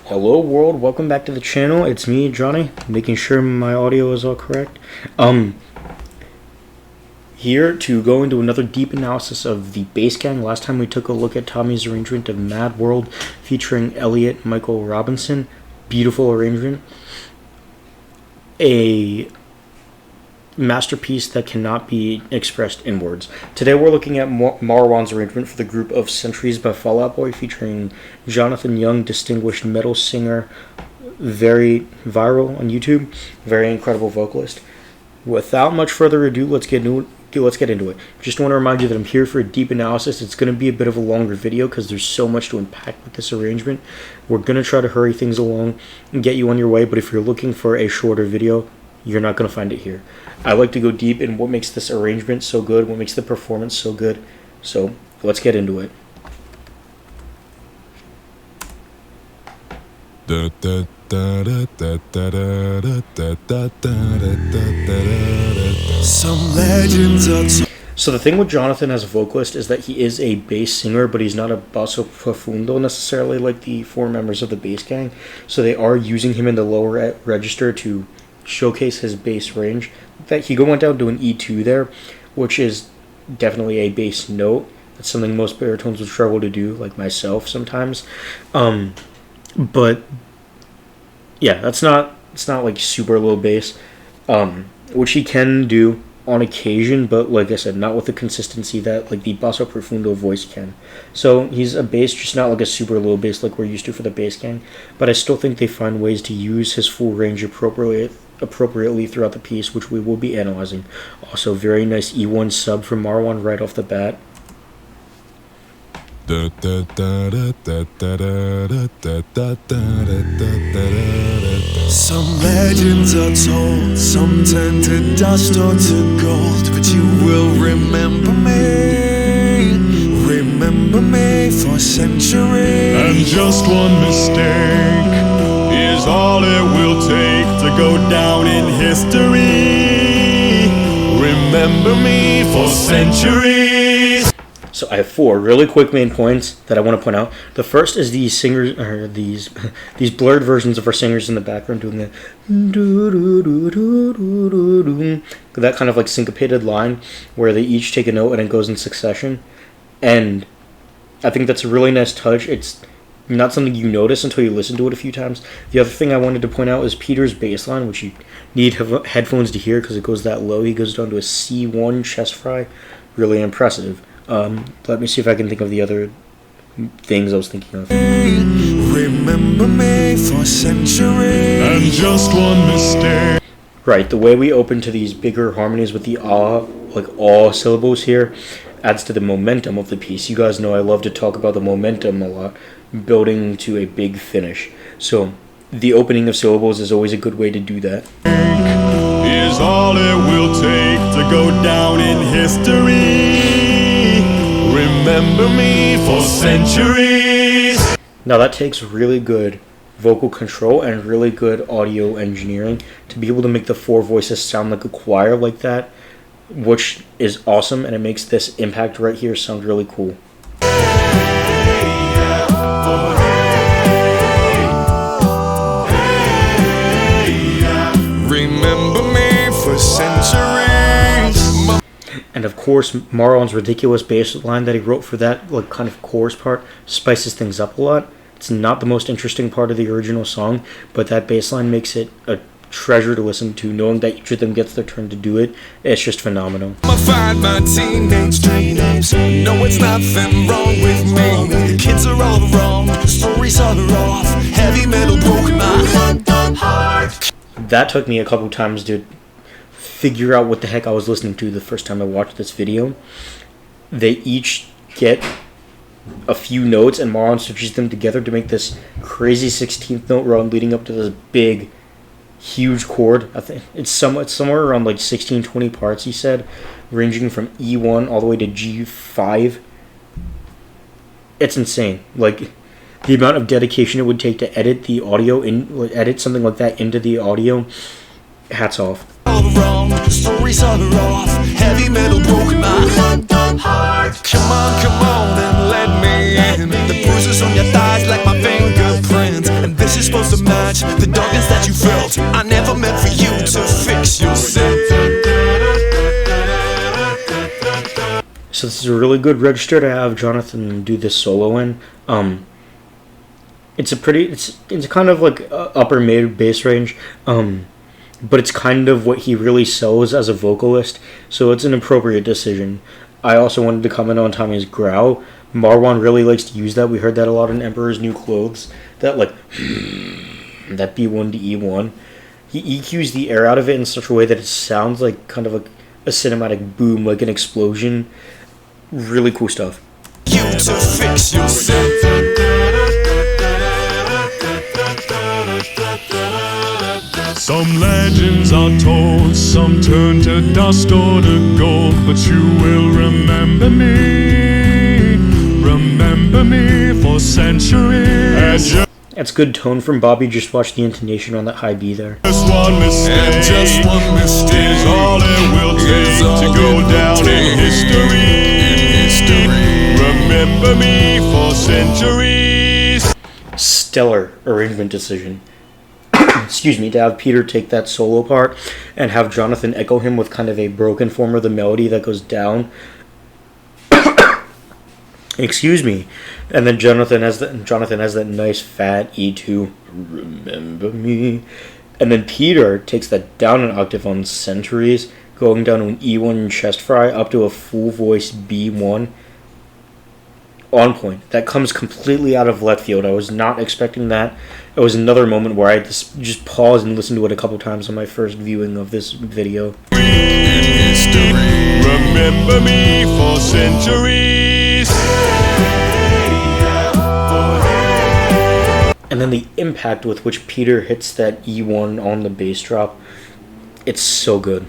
Hello world, welcome back to the channel. It's me, Johnny, making sure my audio is all correct. Here to go into another deep analysis of the bass gang. Last time we took a look at Tommy's arrangement of Mad World featuring Elliot Michael Robinson. Beautiful arrangement. A masterpiece that cannot be expressed in words. Today we're looking at Marwan's arrangement for the group of Centuries by Fall Out Boy featuring Jonathan Young, distinguished metal singer, very viral on YouTube, very incredible vocalist. Without much further ado, let's get into it. Just want to remind you that I'm here for a deep analysis. It's going to be a bit of a longer video because there's so much to unpack with this arrangement. We're going to try to hurry things along and get you on your way, but if you're looking for a shorter video, you're not going to find it here. I like to go deep in what makes this arrangement so good, what makes the performance so good. So let's get into it. Some legends are So the thing with Jonathan as a vocalist is that he is a bass singer, but he's not a basso profundo necessarily like the four members of the bass gang. So they are using him in the lower register to showcase his bass range. In fact, he went down to an E2 there, which is definitely a bass note. That's something most baritones would struggle to do, like myself sometimes. But yeah, it's not like super low bass, which he can do on occasion, but like I said, not with the consistency that like the basso profundo voice can. So he's a bass, just not like a super low bass like we're used to for the bass gang, but I still think they find ways to use his full range appropriately throughout the piece, which we will be analyzing. Also, very nice E1 sub from Marwan right off the bat. Some legends are told, some turn to dust or to gold, but you will remember me for centuries. And just one mistake is all it will take to go down in history. Remember me for centuries. So I have four really quick main points that I want to point out. The first is these singers, or these blurred versions of our singers in the background doing the that kind of like syncopated line where they each take a note and it goes in succession. And I think that's a really nice touch. It's not something you notice until you listen to it a few times. The other thing I wanted to point out is Peter's bass line, which you need headphones to hear because it goes that low. He goes down to a C1 chest fry. Really impressive. Let me see if I can think of the other things I was thinking of. Remember me for centuries. And just one mistake. Right, the way we open to these bigger harmonies with the ah syllables here adds to the momentum of the piece. You guys know I love to talk about the momentum a lot, building to a big finish. So the opening of syllables is always a good way to do that. Is all it will take to go down in history. Remember me for centuries. Now that takes really good vocal control and really good audio engineering to be able to make the four voices sound like a choir like that, which is awesome, and it makes this impact right here sound really cool. Remember me for centuries. And of course, Marwan's ridiculous bass line that he wrote for that like kind of chorus part spices things up a lot. It's not the most interesting part of the original song, but that bass line makes it a treasure to listen to. Knowing that each of them gets their turn to do it, it's just phenomenal. I'ma find my teenage dreams. No, it's nothing wrong with me. The kids are all wrong, the stories are off. Heavy metal broke my heart. That took me a couple times to figure out what the heck I was listening to the first time I watched this video. They each get a few notes and Marwan switches them together to make this crazy 16th note run leading up to this big, huge chord. I think it's somewhere around like 16-20 parts, he said, ranging from E1 all the way to G5. It's insane. Like, the amount of dedication it would take to edit the audio, edit something like that into the audio, hats off. All wrong, the stories are off. Heavy metal broke my heart. Come on and let me in. The bruises on your thighs like my fingerprints. And this is match the darkness that you felt. I never meant for you to fix yourself. So this is a really good register to have Jonathan do this solo in. It's kind of like upper mid bass range, but it's kind of what he really sells as a vocalist, so it's an appropriate decision. I also wanted to comment on Tommy's growl. Marwan really likes to use that. We heard that a lot in Emperor's New Clothes. That like that B1 to E1. He EQs the air out of it in such a way that it sounds like kind of like a cinematic boom, like an explosion. Really cool stuff. You to fix yourself. Some legends are told, some turn to dust or to gold, but you will remember me for centuries. That's good tone from Bobby. Just watch the intonation on that high B there. Just one mistake is all it will take to go down in history. Remember me for centuries. Stellar arrangement decision. Excuse me, to have Peter take that solo part and have Jonathan echo him with kind of a broken form of the melody that goes down. Excuse me. And then Jonathan has that nice fat E2. Remember me. And then Peter takes that down an octave on Centuries, going down to an E1 chest fry up to a full voice B1. On point. That comes completely out of left field. I was not expecting that. It was another moment where I just paused and listened to it a couple times on my first viewing of this video. Remember me for centuries. And then the impact with which Peter hits that E1 on the bass drop, it's so good.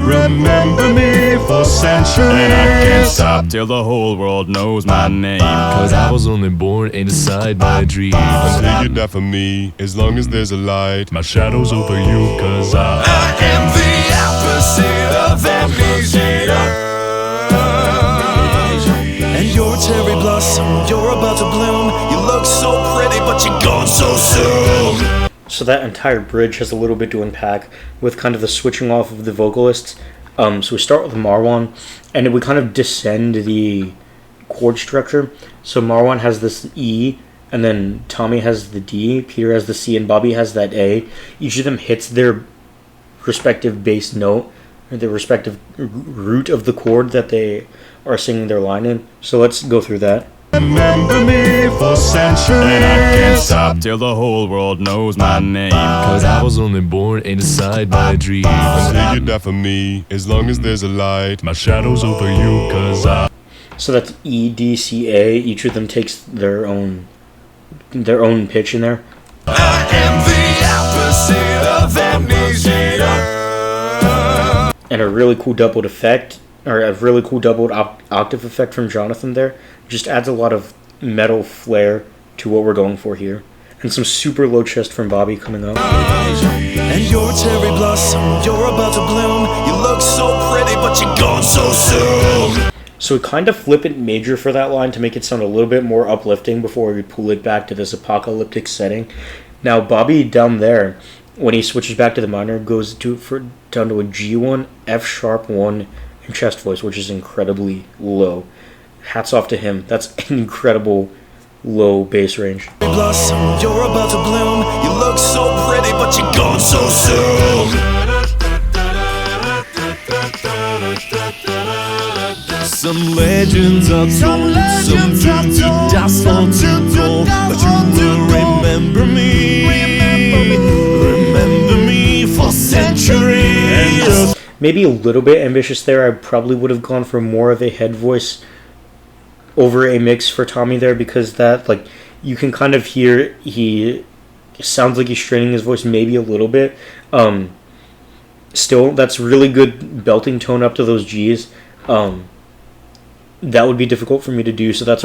Remember me for centuries. And I can't stop till the whole world knows my name, 'cause I was only born inside my dreams. Until you die for me, as long as there's a light, my shadow's over you, 'cause I am the opposite of amnesia. And you're a cherry blossom, you're about to bloom. You look so pretty, but you're gone so soon. So that entire bridge has a little bit to unpack with kind of the switching off of the vocalists. So we start with Marwan, and we kind of descend the chord structure. So Marwan has this E, and then Tommy has the D, Peter has the C, and Bobby has that A. Each of them hits their respective bass note, or the respective root of the chord that they are singing their line in. So let's go through that. Remember me for centuries. And I can't stop till the whole world knows my name, 'cause I was only born inside my dreams. Until you die for me, as long as there's a light, my shadow's over you, 'cause I. So that's E, D, C, A. Each of them takes their own pitch in there. I am the opposite of amnesia. And a really cool doubled effect, or a really cool doubled octave effect from Jonathan there. Just adds a lot of metal flair to what we're going for here. And some super low chest from Bobby coming up. And you're a cherry blossom, you're about to bloom. You look so pretty, but you're gone so soon. So we kind of flip it major for that line to make it sound a little bit more uplifting before we pull it back to this apocalyptic setting. Now Bobby down there, when he switches back to the minor, goes down to a G1, F sharp 1, and chest voice, which is incredibly low. Hats off to him. That's an incredible low bass range. Blossom, you're about to bloom. You look so pretty, but you're gone so soon. Some legends are told, some turn to dust or to gold, but you will remember me for centuries. Maybe a little bit ambitious there. I probably would have gone for more of a head voice over a mix for Tommy there, because that, like, you can kind of hear he sounds like he's straining his voice maybe a little bit. Still, that's really good belting tone up to those G's. That would be difficult for me to do, so that's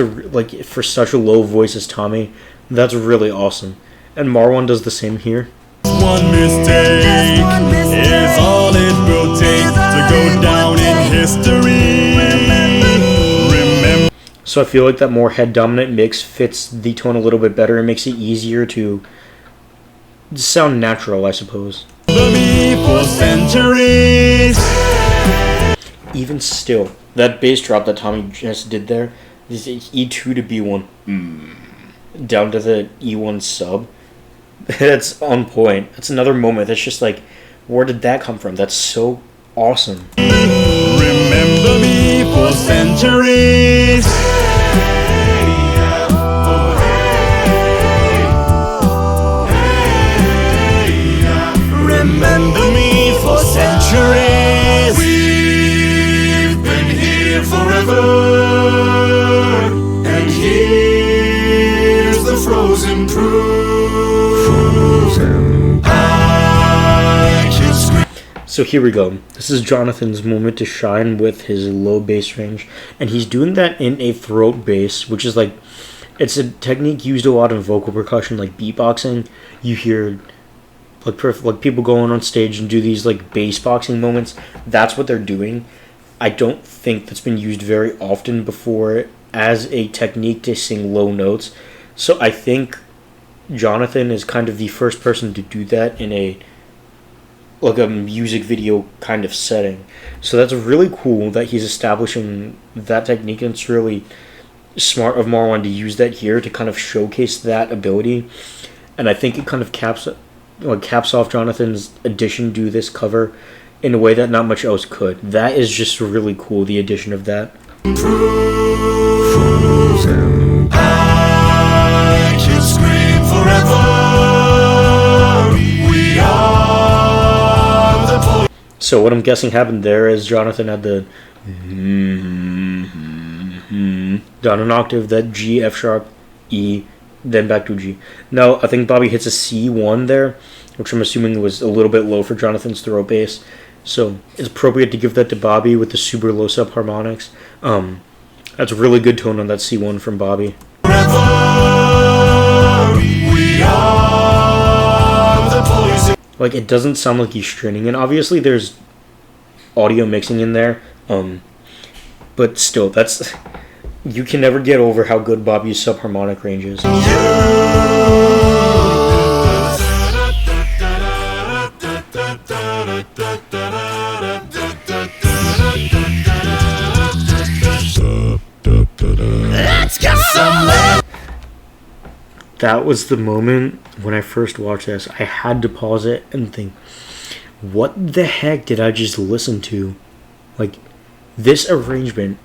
for such a low voice as Tommy, that's really awesome. And Marwan does the same here. One mistake is all it will take to go down in history. Remember. So I feel like that more head dominant mix fits the tone a little bit better and makes it easier to sound natural, I suppose. For centuries. Even still, that bass drop that Tommy just did there is E2 to B1 down to the E1 sub. That's on point. That's another moment. That's just like, where did that come from? That's so awesome. Remember me for centuries. Remember me for centuries. We've been here forever, and here's the frozen proof. I can scream. So here we go. This is Jonathan's moment to shine with his low bass range, and he's doing that in a throat bass, which is like, it's a technique used a lot in vocal percussion, like beatboxing. You hear like people going on stage and do these like bass boxing moments. That's what they're doing. I don't think that's been used very often before as a technique to sing low notes. So I think Jonathan is kind of the first person to do that in a music video kind of setting. So that's really cool that he's establishing that technique, and it's really smart of Marwan to use that here to kind of showcase that ability. And I think it kind of caps off Jonathan's addition to this cover in a way that not much else could. That is just really cool, the addition of that. I can scream forever. We are the police. So what I'm guessing happened there is Jonathan had the down an octave, that G, F sharp, E, then back to G. No, I think Bobby hits a C1 there, which I'm assuming was a little bit low for Jonathan's throat bass. So it's appropriate to give that to Bobby with the super low subharmonics. That's a really good tone on that C1 from Bobby. We are the police. Like, it doesn't sound like he's stringing, and obviously there's audio mixing in there. But still, that's, you can never get over how good Bobby's subharmonic range is. Let's go somewhere. That was the moment when I first watched this. I had to pause it and think, what the heck did I just listen to? Like, this arrangement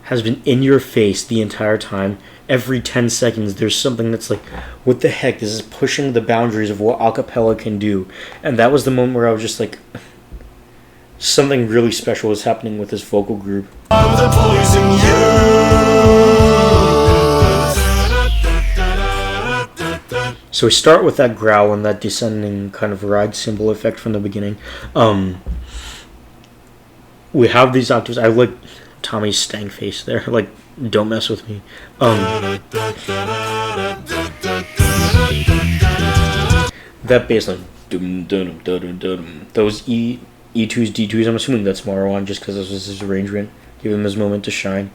has been in your face the entire time. Every 10 seconds there's something that's like, what the heck? This is pushing the boundaries of what acapella can do. And that was the moment where I was just like, something really special is happening with this vocal group. The poison So we start with that growl and that descending kind of ride cymbal effect from the beginning. We have these octaves. I like Tommy's stank face there. Like, don't mess with me. That bass line. Those E2s, D2s. I'm assuming that's Marwan just because this was his arrangement. Give him his moment to shine.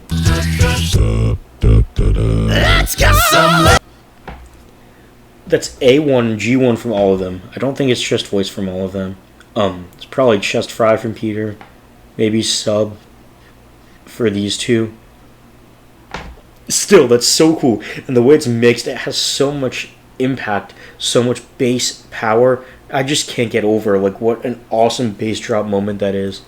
Let's go somewhere. That's A1, G1 from all of them. I don't think it's chest voice from all of them. It's probably chest fry from Peter. Maybe sub for these two. Still, that's so cool. And the way it's mixed, it has so much impact, so much bass power. I just can't get over, like, what an awesome bass drop moment that is.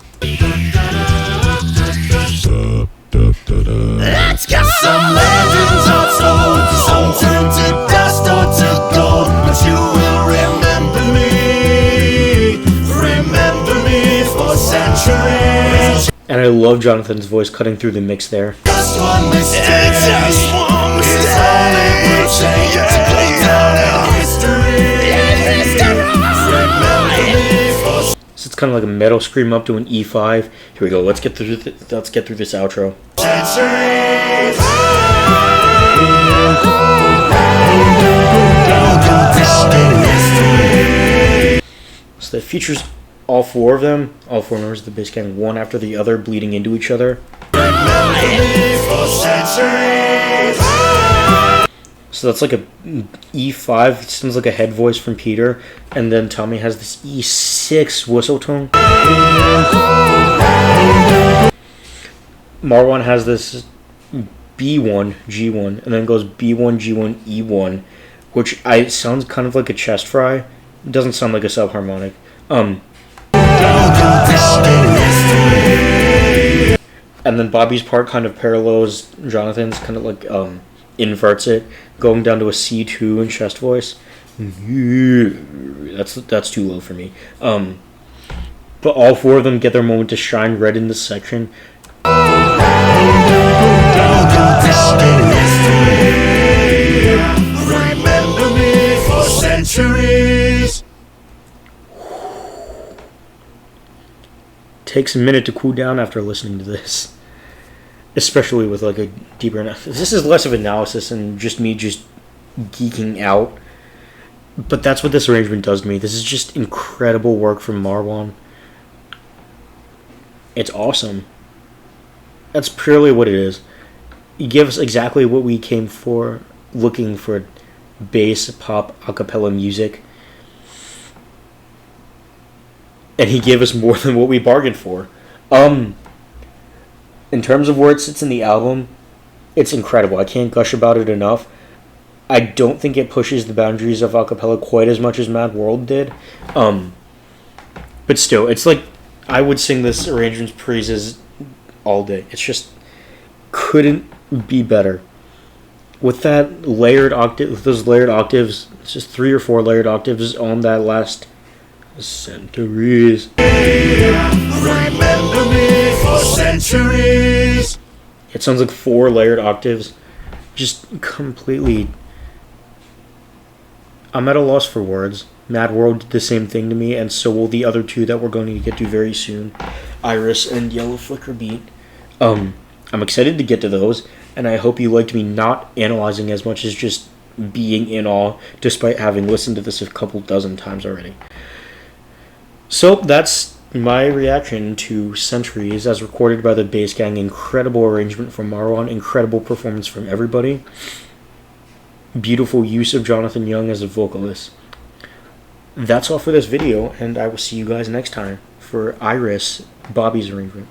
Let's go. Some legends are told, some turn to dust or to gold, but you will remember me for centuries. And I love Jonathan's voice cutting through the mix there. Just one mistake, just one mistake, is all it will take to go down in history. Remember me for So it's kind of like a metal scream up to an E5. Here we go. Let's get through this outro. centuries. So that features all four of them, all four members of the bass gang, one after the other, bleeding into each other. Remember So that's like a E5. It sounds like a head voice from Peter. And then Tommy has this E6 whistle tone. Marwan has this B1, G1, and then goes B1, G1, E1, which sounds kind of like a chest fry. It doesn't sound like a subharmonic. And then Bobby's part kind of parallels Jonathan's, kind of like inverts it, going down to a C2 in chest voice. That's too low for me. But all four of them get their moment to shine right in this section. Remember me for centuries. Takes a minute to cool down after listening to this, especially with like a deeper analysis. This is less of analysis and just me just geeking out, but that's what this arrangement does to me. This is just incredible work from Marwan. It's awesome. That's purely what it is. He gives exactly what we came for, looking for bass, pop, acapella music. And he gave us more than what we bargained for. In terms of where it sits in the album, it's incredible. I can't gush about it enough. I don't think it pushes the boundaries of acapella quite as much as Mad World did. But still, it's like I would sing this arrangement's praises all day. It's just couldn't be better. With that layered octave, with those layered octaves, it's just 3 or 4 layered octaves on that last centuries. Remember me for centuries. It sounds like 4 layered octaves. Just completely. I'm at a loss for words. Mad World did the same thing to me, and so will the other 2 that we're going to get to very soon, Iris and Yellow Flicker Beat. I'm excited to get to those, and I hope you liked me not analyzing as much as just being in awe, despite having listened to this a couple dozen times already. So that's my reaction to Centuries as recorded by the Bass Gang. Incredible arrangement from Marwan, incredible performance from everybody. Beautiful use of Jonathan Young as a vocalist. That's all for this video, and I will see you guys next time for Iris, Bobby's arrangement.